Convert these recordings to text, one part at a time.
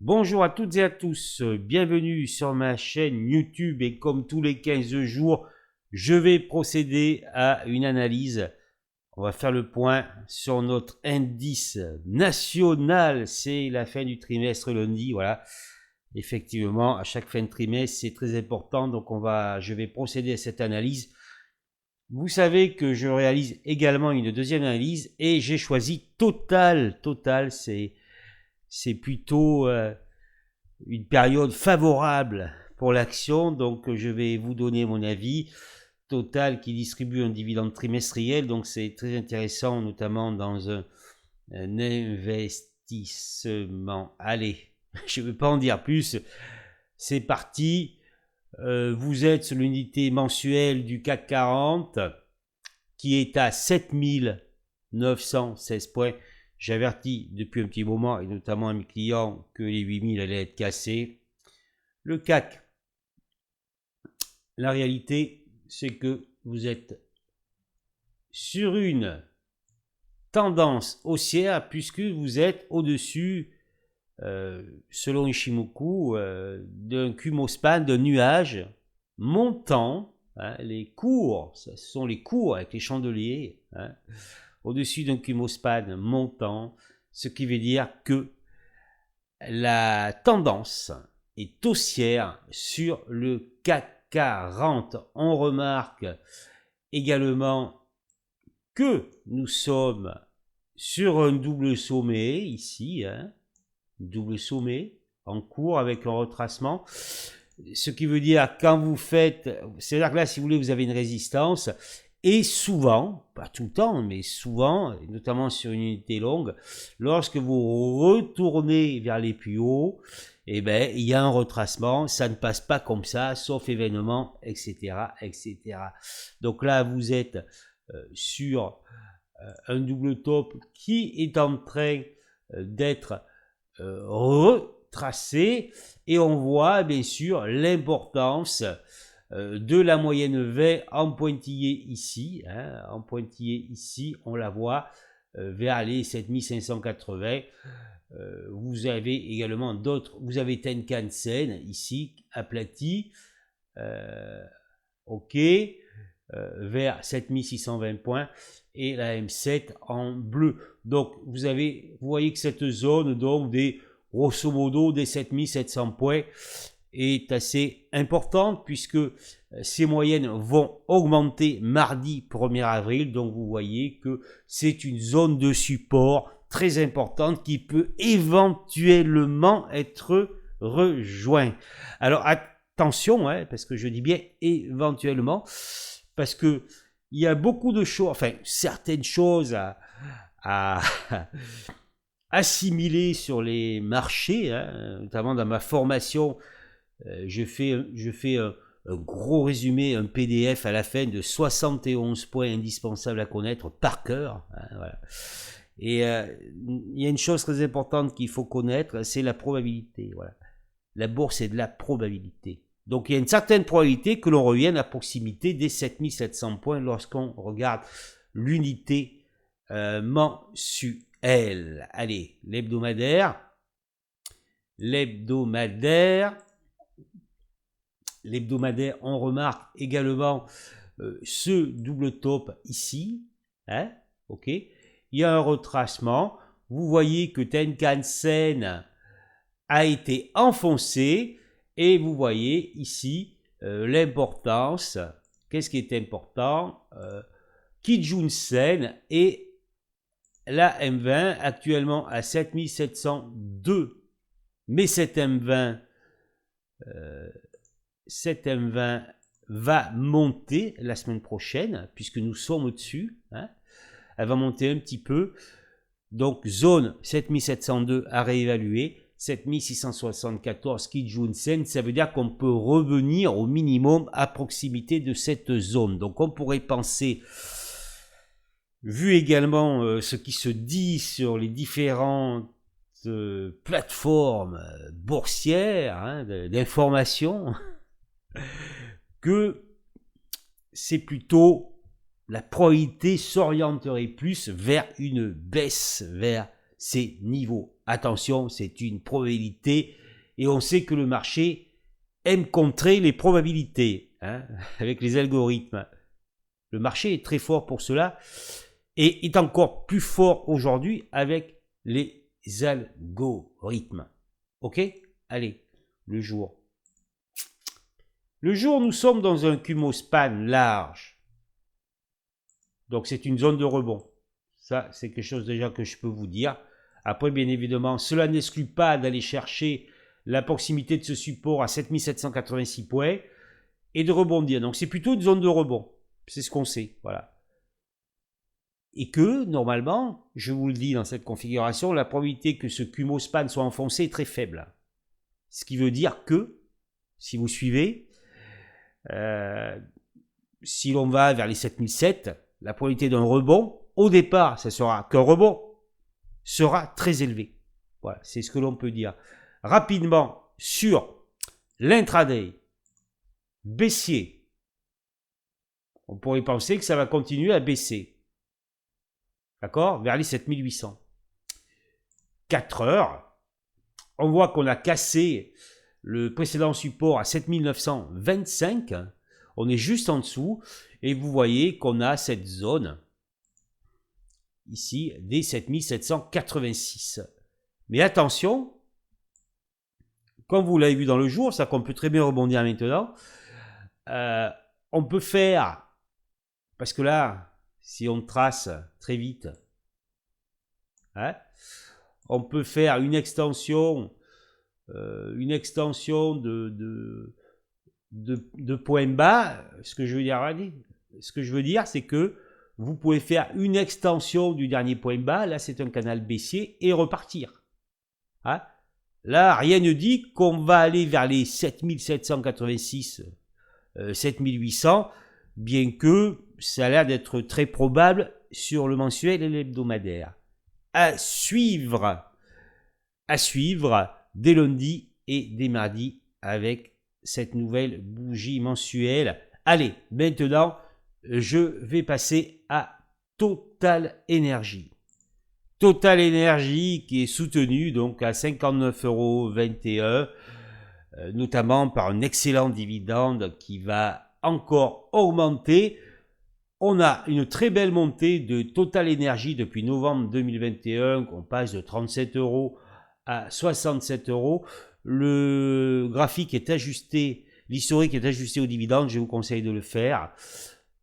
Bonjour à toutes et à tous, bienvenue sur ma chaîne YouTube et comme tous les 15 jours, je vais procéder à une analyse. On va faire le point sur notre indice national, c'est la fin du trimestre lundi, voilà. Effectivement, à chaque fin de trimestre, c'est très important, donc je vais procéder à cette analyse. Vous savez que je réalise également une deuxième analyse et j'ai choisi Total. Total, c'est plutôt une période favorable pour l'action, donc je vais vous donner mon avis. Total qui distribue un dividende trimestriel, donc c'est très intéressant, notamment dans un investissement. Allez, je ne vais pas en dire plus, c'est parti. Vous êtes sur l'unité mensuelle du CAC 40 qui est à 7916 points. J'avertis depuis un petit moment, et notamment à mes clients, que les 8000 allaient être cassés. Le CAC, la réalité, c'est que vous êtes sur une tendance haussière puisque vous êtes au-dessus, selon Ishimoku, d'un Kumospan, d'un nuage montant. Hein, les cours, ce sont les cours avec les chandeliers, hein, au-dessus d'un Kumospan montant, ce qui veut dire que la tendance est haussière sur le CAC 40. On remarque également que nous sommes sur un double sommet ici, hein, double sommet en cours avec un retracement. Ce qui veut dire quand vous faites, c'est-à-dire que là, si vous voulez, vous avez une résistance. Et souvent, pas tout le temps, mais souvent, notamment sur une unité longue, lorsque vous retournez vers les plus hauts, eh ben, il y a un retracement, ça ne passe pas comme ça, sauf événement, etc., etc. Donc là, vous êtes sur un double top qui est en train d'être retracé, et on voit bien sûr l'importance de la moyenne V en pointillé ici, hein, en pointillé ici, on la voit vers les 7580. Vous avez également d'autres, vous avez Tenkan-sen ici, aplati, ok, vers 7620 points, et la M7 en bleu. Donc vous voyez que cette zone donc des grosso modo des 7700 points est assez importante puisque ces moyennes vont augmenter mardi 1er avril. Donc vous voyez que c'est une zone de support très importante qui peut éventuellement être rejointe. Alors attention, hein, parce que je dis bien éventuellement, parce que il y a beaucoup de choses, enfin certaines choses à assimiler sur les marchés, hein, notamment dans ma formation. Je fais un gros résumé, un PDF à la fin de 71 points indispensables à connaître par cœur. Hein, voilà. Et il y a une chose très importante qu'il faut connaître, c'est la probabilité. Voilà. La bourse, c'est de la probabilité. Donc il y a une certaine probabilité que l'on revienne à proximité des 7700 points lorsqu'on regarde l'unité mensuelle. Allez, l'hebdomadaire. L'hebdomadaire, on remarque également ce double top ici. Hein, ok. Il y a un retracement. Vous voyez que Tenkan-sen a été enfoncé. Et vous voyez ici l'importance. Qu'est-ce qui est important? Kijun-sen et la M20 actuellement à 7702. Mais cette M20 va monter la semaine prochaine, puisque nous sommes au-dessus. Hein. Elle va monter un petit peu. Donc, zone 7702 à réévaluer. 7674 Kijun-sen, ça veut dire qu'on peut revenir au minimum à proximité de cette zone. Donc, on pourrait penser, vu également ce qui se dit sur les différentes plateformes boursières, hein, d'information, que c'est plutôt la probabilité s'orienterait plus vers une baisse, vers ces niveaux. Attention, c'est une probabilité et on sait que le marché aime contrer les probabilités hein, avec les algorithmes. Le marché est très fort pour cela et est encore plus fort aujourd'hui avec les algorithmes. Ok? Allez, le jour. Le jour, nous sommes dans un Kumospan large. Donc, c'est une zone de rebond. Ça, c'est quelque chose déjà que je peux vous dire. Après, bien évidemment, cela n'exclut pas d'aller chercher la proximité de ce support à 7786 points et de rebondir. Donc, c'est plutôt une zone de rebond. C'est ce qu'on sait. Voilà. Et que, normalement, je vous le dis dans cette configuration, la probabilité que ce Kumospan soit enfoncé est très faible. Ce qui veut dire que, si vous suivez, si l'on va vers les 7007, la probabilité d'un rebond, au départ, ça sera qu'un rebond, sera très élevée. Voilà, c'est ce que l'on peut dire. Rapidement, sur l'intraday, baissier, on pourrait penser que ça va continuer à baisser. D'accord? Vers les 7800. 4 heures, on voit qu'on a cassé le précédent support à 7925. On est juste en dessous et vous voyez qu'on a cette zone ici des 7786. Mais attention, comme vous l'avez vu dans le jour, ça qu'on peut très bien rebondir maintenant, on peut faire, parce que là, si on trace très vite, hein, on peut faire une extension de points bas. Ce que je veux dire, c'est que vous pouvez faire une extension du dernier point bas. Là, c'est un canal baissier et repartir. Hein? Là, rien ne dit qu'on va aller vers les 7786, 7800, bien que ça a l'air d'être très probable sur le mensuel et l'hebdomadaire. À suivre dès lundi et dès mardi avec cette nouvelle bougie mensuelle. Allez, maintenant, je vais passer à Total Energy. Total Energy qui est soutenu donc à 59,21 €, notamment par un excellent dividende qui va encore augmenter. On a une très belle montée de Total Energy depuis novembre 2021, on passe de 37 € à 67 €. Le graphique est ajusté, l'historique est ajusté au dividende, je vous conseille de le faire.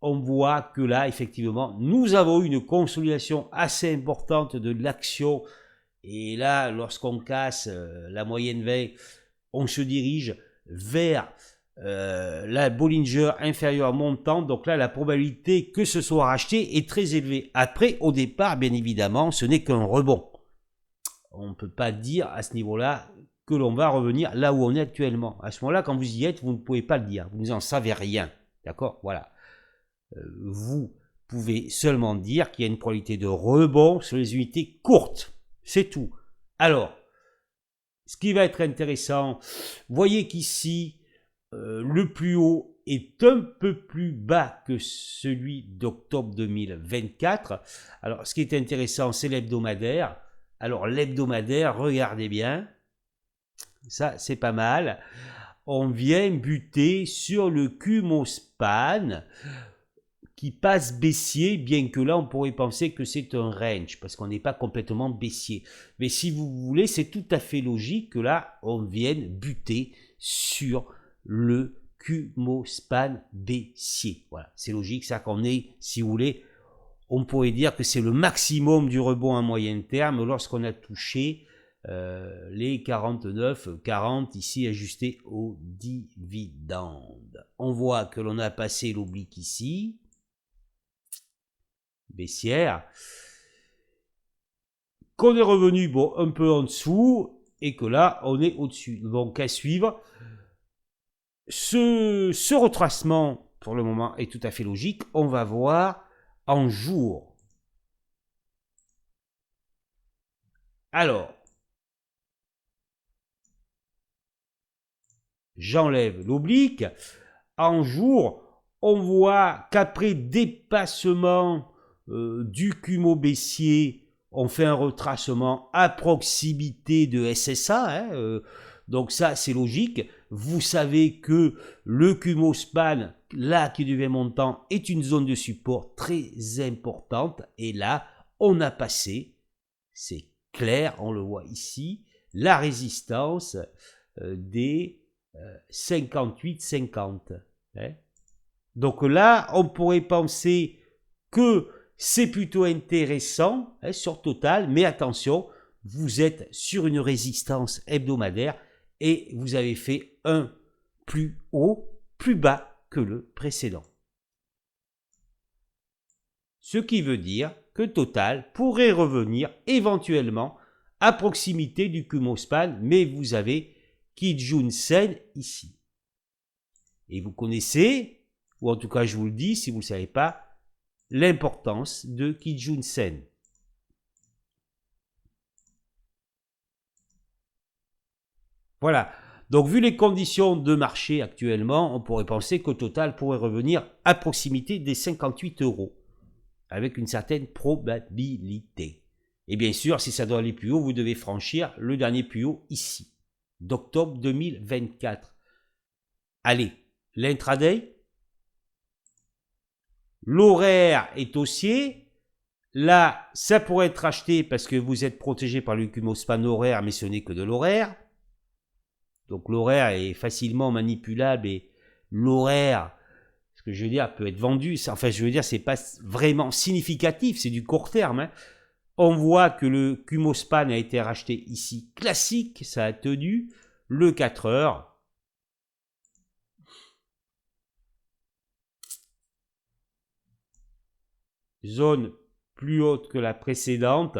On voit que là, effectivement, nous avons eu une consolidation assez importante de l'action. Et là, lorsqu'on casse la moyenne 20, on se dirige vers la Bollinger inférieure montante. Donc là, la probabilité que ce soit racheté est très élevée. Après, au départ, bien évidemment, ce n'est qu'un rebond. On ne peut pas dire à ce niveau-là que l'on va revenir là où on est actuellement. À ce moment-là, quand vous y êtes, vous ne pouvez pas le dire. Vous n'en savez rien. D'accord? Voilà. Vous pouvez seulement dire qu'il y a une probabilité de rebond sur les unités courtes. C'est tout. Alors, ce qui va être intéressant, voyez qu'ici, le plus haut est un peu plus bas que celui d'octobre 2024. Alors, ce qui est intéressant, c'est l'hebdomadaire. Alors, l'hebdomadaire, regardez bien. Ça, c'est pas mal. On vient buter sur le Kumospan qui passe baissier, bien que là, on pourrait penser que c'est un range, parce qu'on n'est pas complètement baissier. Mais si vous voulez, c'est tout à fait logique que là, on vienne buter sur le Kumospan baissier. Voilà, c'est logique, ça qu'on est, si vous voulez, on pourrait dire que c'est le maximum du rebond à moyen terme lorsqu'on a touché les 49,40 ici ajustés au dividende. On voit que l'on a passé l'oblique ici, baissière, qu'on est revenu bon, un peu en dessous et que là on est au-dessus. Donc à suivre. Ce retracement pour le moment est tout à fait logique. On va voir en jour. Alors, j'enlève l'oblique. En jour, on voit qu'après dépassement du Kumo baissier, on fait un retracement à proximité de SSA, donc ça c'est logique. Vous savez que le Kumospan, là qui devient montant, est une zone de support très importante, et là on a passé, c'est clair, on le voit ici, la résistance des 58,50. Donc là, on pourrait penser que c'est plutôt intéressant sur Total, mais attention, vous êtes sur une résistance hebdomadaire et vous avez fait un plus haut, plus bas que le précédent. Ce qui veut dire que Total pourrait revenir éventuellement à proximité du Kumospan, mais vous avez Kijun Sen ici. Et vous connaissez, ou en tout cas je vous le dis si vous ne le savez pas, l'importance de Kijun Sen. Voilà. Donc vu les conditions de marché actuellement, on pourrait penser qu'au Total pourrait revenir à proximité des 58 €, avec une certaine probabilité. Et bien sûr, si ça doit aller plus haut, vous devez franchir le dernier plus haut ici, d'octobre 2024. Allez, l'intraday, l'horaire est haussier. Là, ça pourrait être acheté parce que vous êtes protégé par le Kumospan horaire, mais ce n'est que de l'horaire. Donc l'horaire est facilement manipulable et l'horaire, ce que je veux dire, peut être vendu. Enfin, je veux dire, c'est pas vraiment significatif, c'est du court terme. On voit que le Kumospan a été racheté ici classique, ça a tenu le 4 heures. Zone plus haute que la précédente.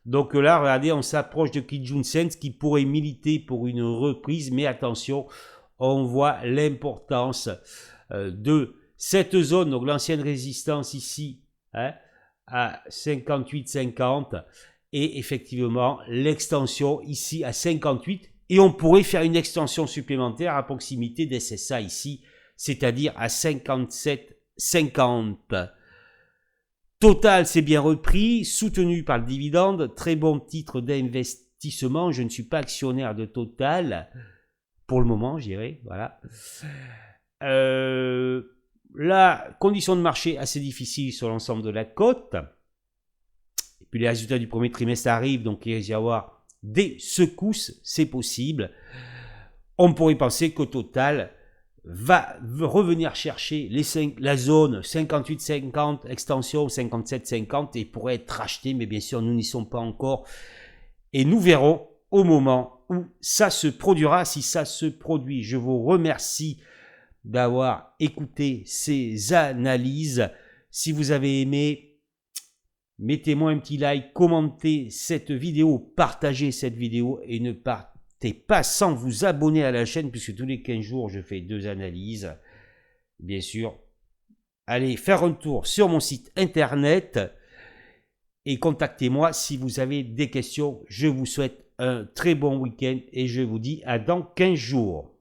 Donc là, regardez, on s'approche de Kijun Sen, qui pourrait militer pour une reprise, mais attention, on voit l'importance de cette zone, donc l'ancienne résistance ici, à 58,50, et effectivement l'extension ici à 58, et on pourrait faire une extension supplémentaire à proximité des SSA ici, c'est-à-dire à 57,50. Total s'est bien repris, soutenu par le dividende, très bon titre d'investissement. Je ne suis pas actionnaire de Total, pour le moment, je dirais, voilà. La condition de marché assez difficile sur l'ensemble de la cote. Et puis les résultats du premier trimestre arrivent, donc il risque d'y avoir des secousses, c'est possible. On pourrait penser qu'au Total va revenir chercher la zone 58,50, extension 57,50 et pourrait être racheté, mais bien sûr nous n'y sommes pas encore. Et nous verrons au moment où ça se produira, si ça se produit. Je vous remercie d'avoir écouté ces analyses. Si vous avez aimé, mettez-moi un petit like, commentez cette vidéo, partagez cette vidéo et ne partez pas sans vous abonner à la chaîne, puisque tous les 15 jours je fais 2 analyses. Bien sûr, allez faire un tour sur mon site internet et contactez-moi si vous avez des questions. Je vous souhaite un très bon week-end et je vous dis à dans 15 jours.